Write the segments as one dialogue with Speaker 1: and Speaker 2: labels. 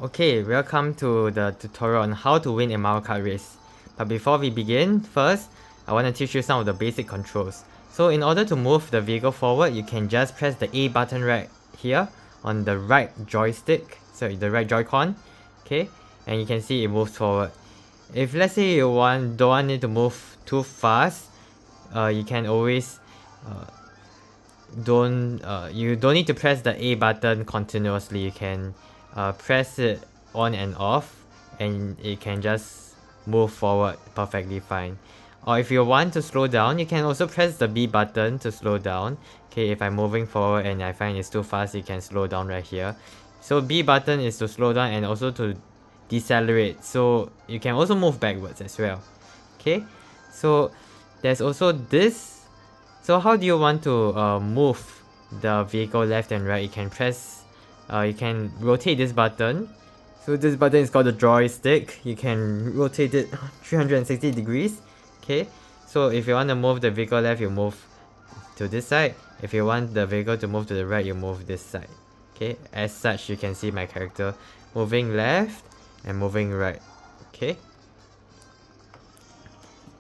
Speaker 1: Okay, welcome to the tutorial on how to win a Mario Kart race. But before we begin, first, I want to teach you some of the basic controls. So in order to move the vehicle forward, you can just press the A button right here on the right joystick, sorry, the right Joy-Con, okay? And you can see it moves forward. If let's say you don't want it to move too fast, you can always you don't need to press the A button continuously. You can press it on and off and it can just move forward perfectly fine. Or if you want to slow down, you can also press the B button to slow down. Okay, if I'm moving forward and I find it's too fast, you can slow down right here. So B button is to slow down and also to decelerate, so you can also move backwards as well. Okay, so there's also this. So how do you want to move the vehicle left and right? You can you can rotate this button. So this button is called the joystick. You can rotate it 360 degrees. Okay, so if you want to move the vehicle left, you move to this side. If you want the vehicle to move to the right, you move this side. Okay, as such, you can see my character moving left and moving right. Okay.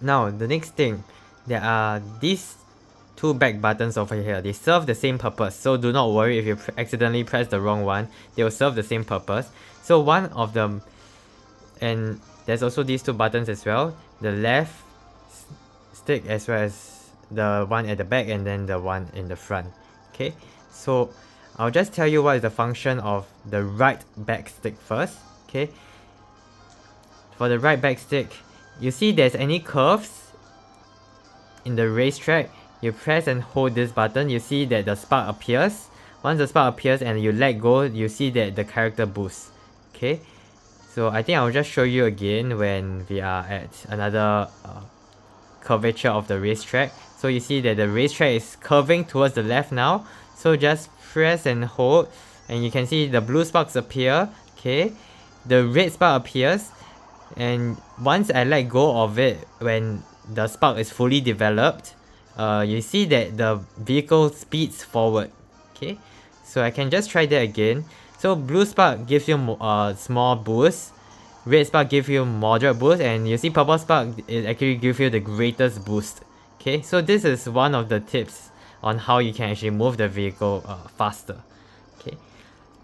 Speaker 1: Now the next thing, there are these two back buttons over here. They serve the same purpose, so do not worry if you accidentally press the wrong one. They will serve the same purpose. So one of them, and there's also these two buttons as well, the left stick as well as the one at the back and then the one in the front. Okay, so I'll just tell you what is the function of the right back stick first. Okay, for the right back stick, you see there's any curves in the racetrack, you press and hold this button, you see that the spark appears. Once the spark appears and you let go, you see that the character boosts. Okay, so I think I'll just show you again when we are at another curvature of the racetrack. So you see that the racetrack is curving towards the left now, so just press and hold and you can see the blue sparks appear. Okay, the red spark appears, and once I let go of it, when the spark is fully developed, you see that the vehicle speeds forward. Okay, so I can just try that again. So blue spark gives you small boost, red spark gives you moderate boost, and you see purple spark it actually gives you the greatest boost. Okay, so this is one of the tips on how you can actually move the vehicle faster. Okay,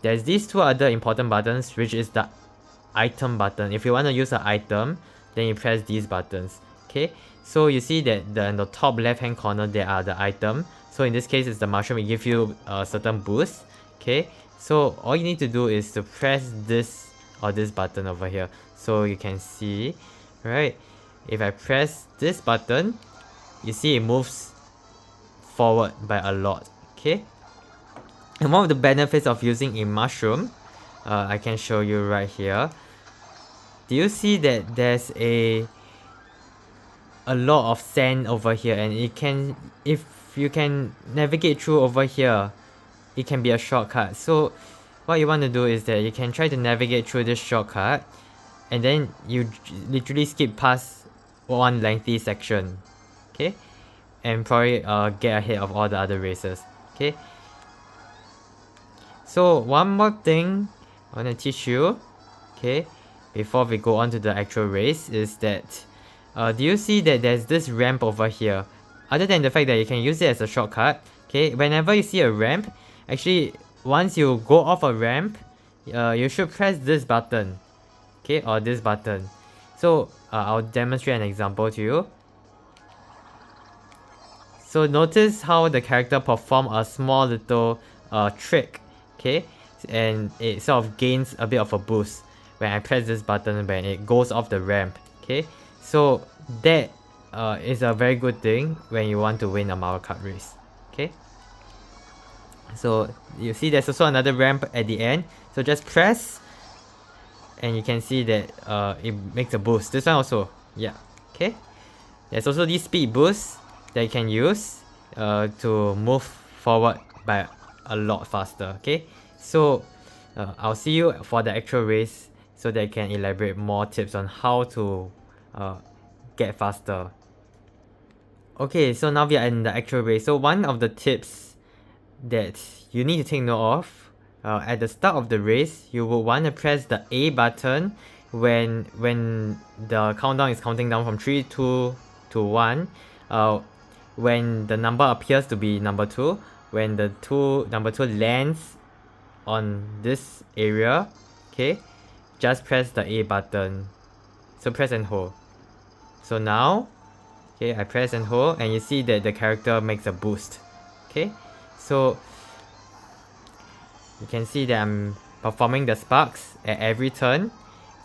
Speaker 1: there's these two other important buttons, which is the item button. If you want to use an item, then you press these buttons. Okay, so you see that in the top left hand corner there are the item. So in this case it's the mushroom, it gives you a certain boost. Okay, so all you need to do is to press this or this button over here. So you can see, right, if I press this button, you see it moves forward by a lot. Okay, and one of the benefits of using a mushroom, I can show you right here. Do you see that there's a lot of sand over here, and if you can navigate through over here, it can be a shortcut. So what you want to do is that you can try to navigate through this shortcut and then you literally skip past one lengthy section. Okay, and probably get ahead of all the other races. Okay, so one more thing I want to teach you, okay, before we go on to the actual race, is that do you see that there's this ramp over here? Other than the fact that you can use it as a shortcut, okay, whenever you see a ramp, actually once you go off a ramp, you should press this button, okay, or this button. So I'll demonstrate an example to you. So notice how the character perform a small little trick, okay, and it sort of gains a bit of a boost when I press this button when it goes off the ramp. Okay, so that is a very good thing when you want to win a Mario Kart race. Okay, so you see there's also another ramp at the end, so just press and you can see that it makes a boost. This one also, yeah. Okay, there's also this speed boost that you can use to move forward by a lot faster. Okay, so I'll see you for the actual race so that I can elaborate more tips on how to get faster. Okay, so now we are in the actual race. So one of the tips that you need to take note of at the start of the race, you will want to press the A button when the countdown is counting down from 3, 2 to 1. When the number appears to be number 2, when the number 2 lands on this area, okay, just press the A button. So press and hold. So now, okay, I press and hold, and you see that the character makes a boost. Okay, so you can see that I'm performing the sparks at every turn.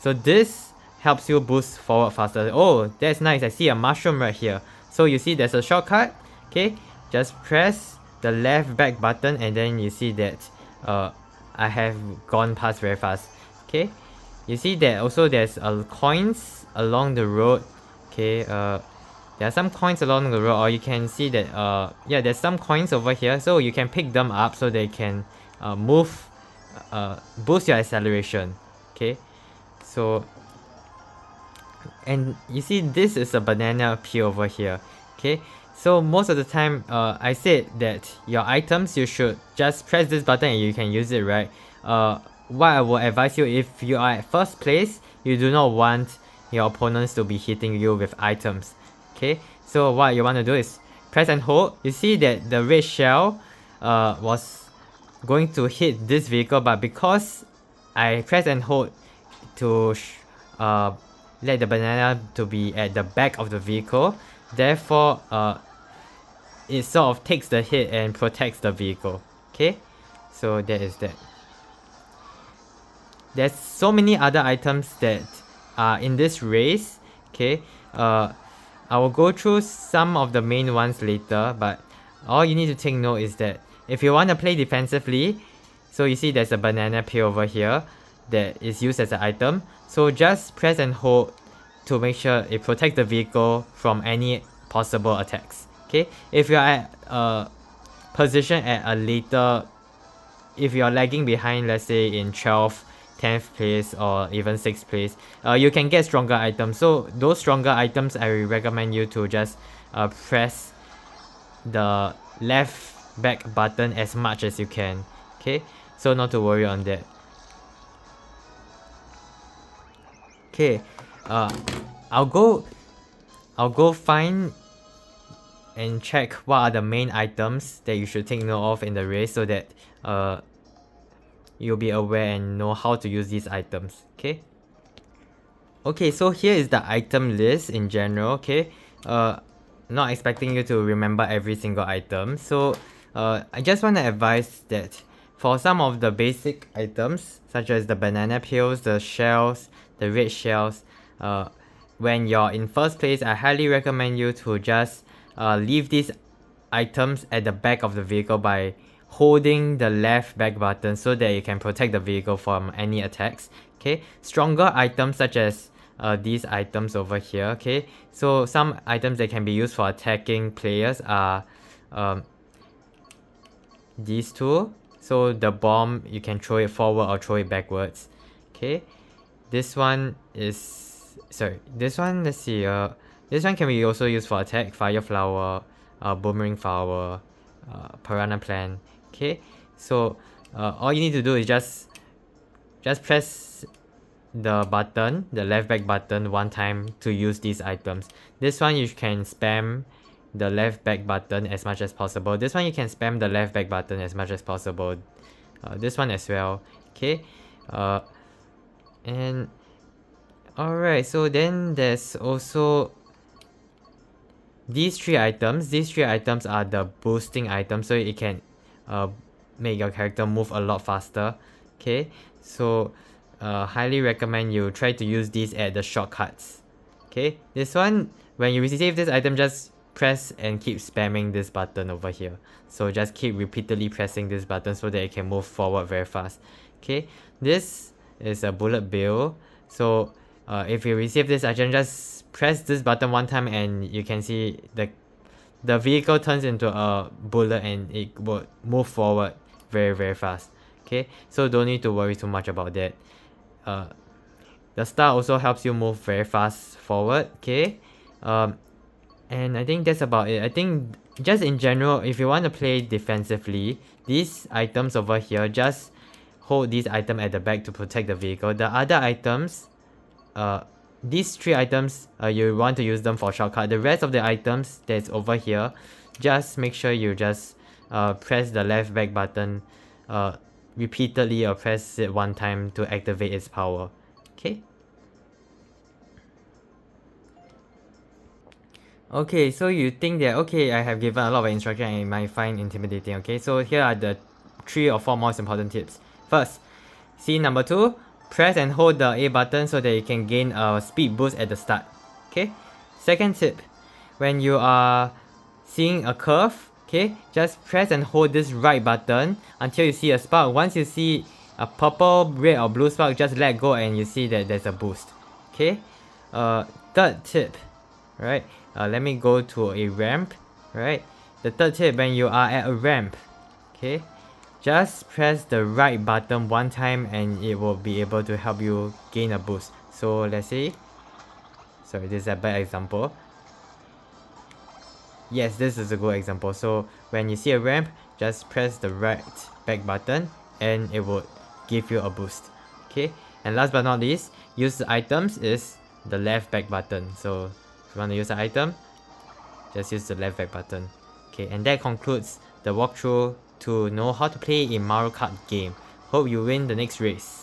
Speaker 1: So this helps you boost forward faster. Oh, that's nice. I see a mushroom right here. So you see there's a shortcut. Okay, just press the left back button, and then you see that I have gone past very fast. Okay, you see that also there's coins along the road. Okay, there are some coins along the road, or you can see that yeah, there's some coins over here, so you can pick them up so they can boost your acceleration. Okay, so and you see this is a banana peel over here. Okay, so most of the time I said that your items, you should just press this button and you can use it, right? What I will advise you, if you are at first place, you do not want your opponents to be hitting you with items. Okay, so what you want to do is press and hold. You see that the red shell was going to hit this vehicle, but because I press and hold to let the banana to be at the back of the vehicle, therefore it sort of takes the hit and protects the vehicle. Okay, so that is that. There's so many other items that are in this race. Okay, I will go through some of the main ones later, but all you need to take note is that if you want to play defensively, so you see there's a banana peel over here that is used as an item, so just press and hold to make sure it protects the vehicle from any possible attacks. Okay, if you're at a position at a later, if you're lagging behind, let's say in 12th, 10th place, or even 6th place, you can get stronger items. So those stronger items, I recommend you to just press the left back button as much as you can. Okay, so not to worry on that. Okay, I'll go find and check what are the main items that you should take note of in the race, so that you'll be aware and know how to use these items. Okay, so here is the item list in general. Okay, not expecting you to remember every single item, so I just want to advise that for some of the basic items, such as the banana peels, the shells, the red shells, when you're in first place, I highly recommend you to just leave these items at the back of the vehicle by holding the left back button so that you can protect the vehicle from any attacks. Okay, stronger items such as these items over here. Okay, so some items that can be used for attacking players are these two. So the bomb, you can throw it forward or throw it backwards. Okay, this one is, sorry, this one, let's see, this one can be also used for attack: fire flower, boomerang flower, piranha plant. Okay, so all you need to do is just press the button, the left back button, one time to use these items. This one you can spam the left back button as much as possible. This one you can spam the left back button as much as possible. This one as well. Okay, and alright, so then there's also these three items. These three items are the boosting items, so it can make your character move a lot faster. Okay, so highly recommend you try to use these at the shortcuts. Okay, this one, when you receive this item, just press and keep spamming this button over here. So just keep repeatedly pressing this button so that it can move forward very fast. Okay, this is a bullet bill. So if you receive this item, just press this button one time and you can see the vehicle turns into a bullet and it will move forward very fast. Okay, so don't need to worry too much about that. The star also helps you move very fast forward. Okay, and I think that's about it. I think just in general, if you want to play defensively, these items over here, just hold this item at the back to protect the vehicle. The other items, these 3 items, you want to use them for shortcut. The rest of the items that's over here, just make sure you just press the left back button repeatedly, or press it one time to activate its power. Okay. Okay, so you think that, okay, I have given a lot of instruction and it might find intimidating. Okay, so here are the 3 or 4 most important tips. First, see number 2, press and hold the A button so that you can gain a speed boost at the start. Okay. Second tip, when you are seeing a curve, okay, just press and hold this right button until you see a spark. Once you see a purple, red or blue spark, just let go and you see that there's a boost. Okay. Third tip, right, let me go to a ramp. Right, the third tip, when you are at a ramp, okay, just press the right button one time and it will be able to help you gain a boost. So let's say, sorry, this is a bad example. Yes, this is a good example. So when you see a ramp, just press the right back button and it will give you a boost. Okay, and last but not least, use the items is the left back button. So if you want to use the item, just use the left back button. Okay, and that concludes the walkthrough to know how to play a Mario Kart game. Hope you win the next race.